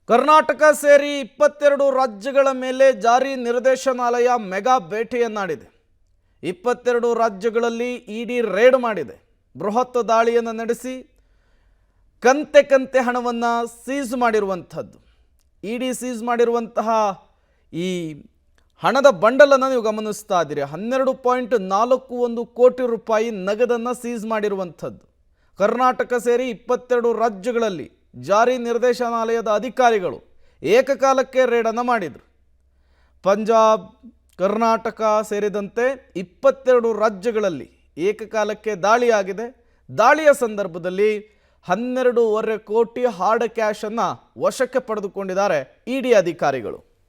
ಕರ್ನಾಟಕ ಸೇರಿ 22 ರಾಜ್ಯಗಳ ಮೇಲೆ ಜಾರಿ ನಿರ್ದೇಶನಾಲಯ ಮೆಗಾ ಭೇಟಿಯನ್ನಾಡಿದೆ. 22 ರಾಜ್ಯಗಳಲ್ಲಿ ಇಡಿ ರೇಡ್ ಮಾಡಿದೆ. ಬೃಹತ್ ದಾಳಿಯನ್ನು ನಡೆಸಿ ಕಂತೆ ಹಣವನ್ನು ಸೀಸ್ ಮಾಡಿರುವಂಥದ್ದು. ಇಡಿ ಸೀಸ್ ಮಾಡಿರುವಂತಹ ಈ ಹಣದ ಬಂಡಲನ್ನು ನೀವು ಗಮನಿಸ್ತಾ ಇದ್ದೀರಿ. 12.41 ಕೋಟಿ ರೂಪಾಯಿ ನಗದನ್ನು ಸೀಸ್ ಮಾಡಿರುವಂಥದ್ದು. ಕರ್ನಾಟಕ ಸೇರಿ 22 ರಾಜ್ಯಗಳಲ್ಲಿ ಜಾರಿ ನಿರ್ದೇಶನಾಲಯದ ಅಧಿಕಾರಿಗಳು ಏಕಕಾಲಕ್ಕೆ ರೇಡನ್ನು ಮಾಡಿದರು. ಪಂಜಾಬ್, ಕರ್ನಾಟಕ ಸೇರಿದಂತೆ 22 ರಾಜ್ಯಗಳಲ್ಲಿ ಏಕಕಾಲಕ್ಕೆ ದಾಳಿಯಾಗಿದೆ. ದಾಳಿಯ ಸಂದರ್ಭದಲ್ಲಿ 12.5 ಕೋಟಿ ಹಾರ್ಡ್ ಕ್ಯಾಶನ್ನು ವಶಕ್ಕೆ ಪಡೆದುಕೊಂಡಿದ್ದಾರೆ ಇಡಿ ಅಧಿಕಾರಿಗಳು.